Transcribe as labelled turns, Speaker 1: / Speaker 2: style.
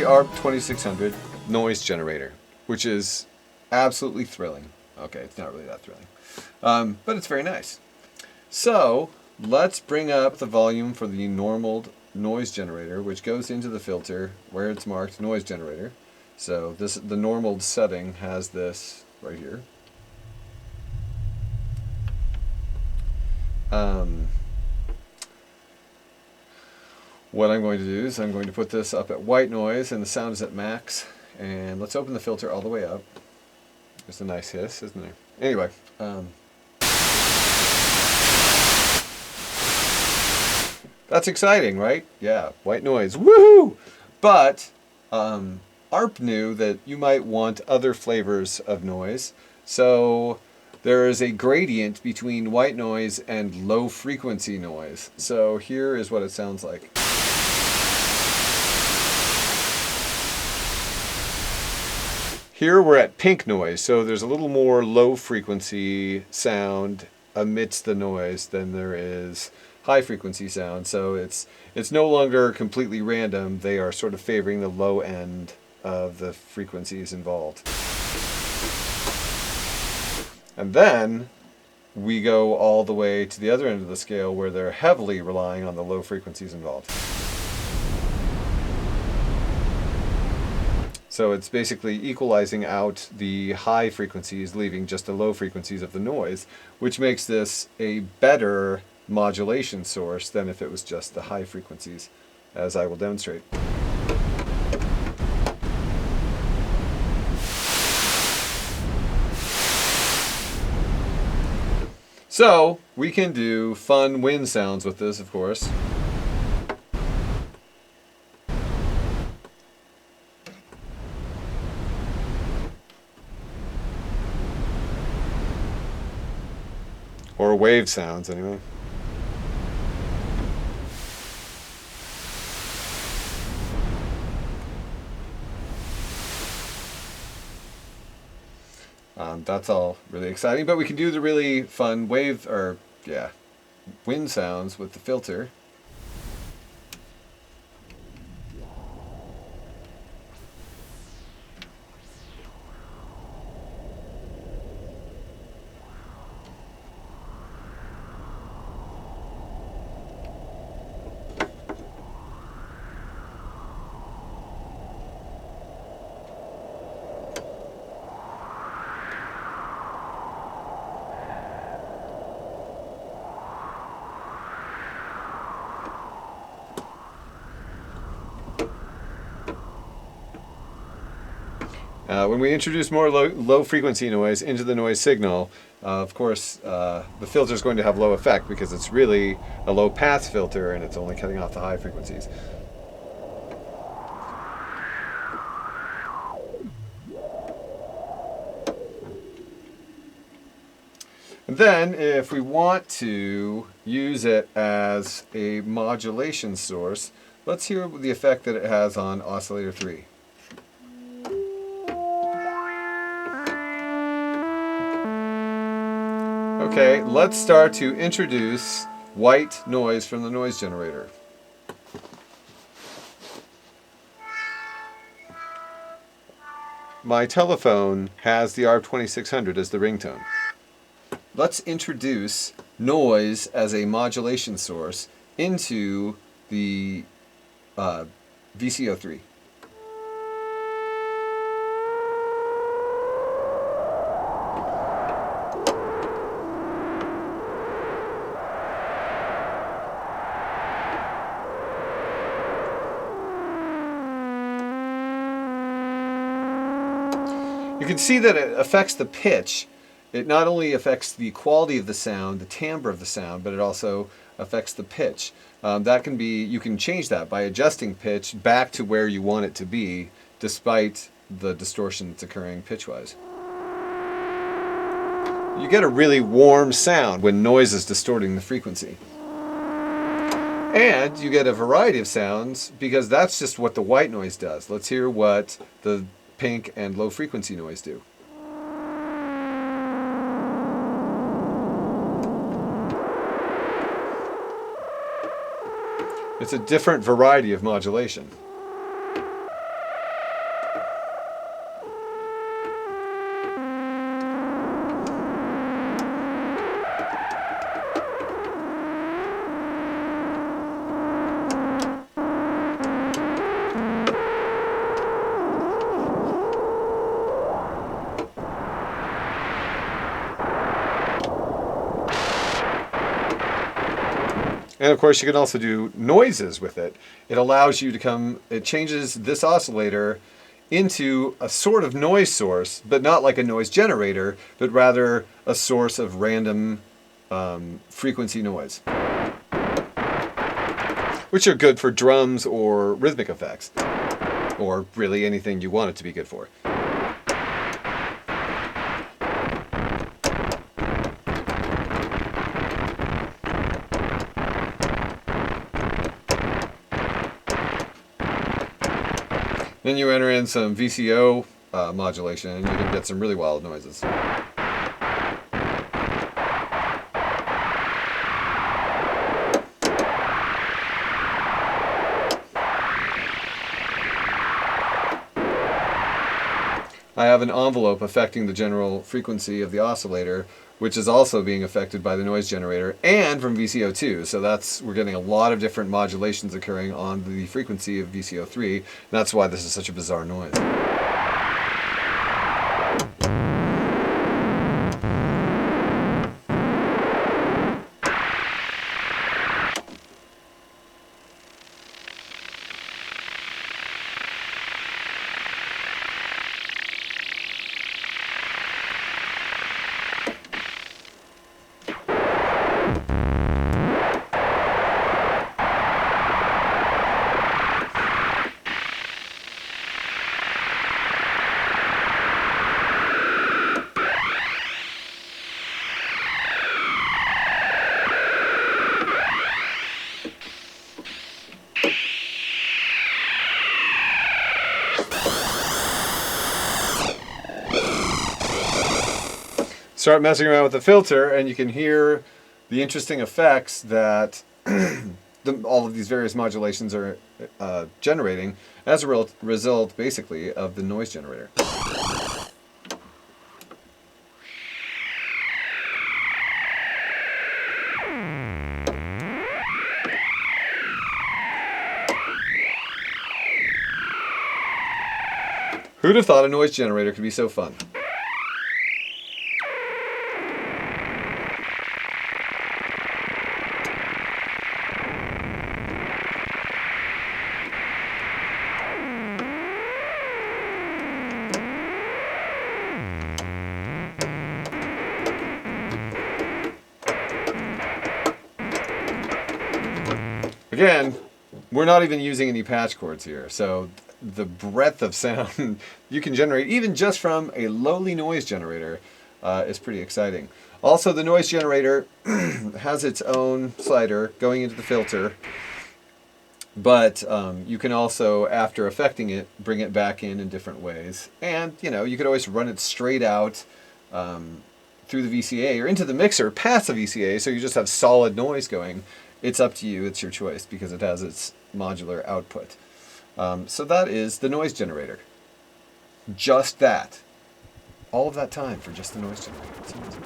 Speaker 1: ARP 2600 noise generator, which is absolutely thrilling. Okay, it's not really that thrilling, but it's very nice. So let's bring up the volume for the normal noise generator, which goes into the filter where it's marked noise generator. So the normal setting has this right here. What I'm going to do is I'm going to put this up at white noise and the sound is at max. And let's open the filter all the way up. There's a nice hiss, isn't there? Anyway. That's exciting, right? Yeah, white noise. Woohoo! But ARP knew that you might want other flavors of noise. So there is a gradient between white noise and low frequency noise. So here is what it sounds like. Here we're at pink noise, so there's a little more low frequency sound amidst the noise than there is high frequency sound. So it's no longer completely random. They are sort of favoring the low end of the frequencies involved. And then we go all the way to the other end of the scale where they're heavily relying on the low frequencies involved. So it's basically equalizing out the high frequencies, leaving just the low frequencies of the noise, which makes this a better modulation source than if it was just the high frequencies, as I will demonstrate. So we can do fun wind sounds with this, of course. Or wave sounds, anyway. That's all really exciting, but we can do the really fun wind sounds with the filter. When we introduce more low frequency noise into the noise signal, of course, the filter is going to have low effect because it's really a low pass filter and it's only cutting off the high frequencies. And then, if we want to use it as a modulation source, let's hear the effect that it has on oscillator 3. Okay, let's start to introduce white noise from the noise generator. My telephone has the ARP 2600 as the ringtone. Let's introduce noise as a modulation source into the VCO3. You can see that it affects the pitch. It not only affects the quality of the sound, the timbre of the sound, but it also affects the pitch. You can change that by adjusting pitch back to where you want it to be, despite the distortion that's occurring pitch-wise. You get a really warm sound when noise is distorting the frequency. And you get a variety of sounds because that's just what the white noise does. Let's hear what the pink and low frequency noise do. It's a different variety of modulation. And of course, you can also do noises with it. It changes this oscillator into a sort of noise source, but not like a noise generator, but rather a source of random frequency noise, which are good for drums or rhythmic effects, or really anything you want it to be good for. Then you enter in some VCO modulation, and you can get some really wild noises. I have an envelope affecting the general frequency of the oscillator, which is also being affected by the noise generator and from VCO2. So we're getting a lot of different modulations occurring on the frequency of VCO3. That's why this is such a bizarre noise. Start messing around with the filter, and you can hear the interesting effects that all of these various modulations are generating as a result, basically, of the noise generator. Who'd have thought a noise generator could be so fun? Again, we're not even using any patch cords here, so the breadth of sound you can generate even just from a lowly noise generator is pretty exciting. Also, the noise generator has its own slider going into the filter, but you can also, after affecting it, bring it back in different ways. And you could always run it straight out through the VCA or into the mixer past the VCA, so you just have solid noise going. It's up to you, it's your choice, because it has its modular output. So that is the noise generator. Just that. All of that time for just the noise generator. It's amazing.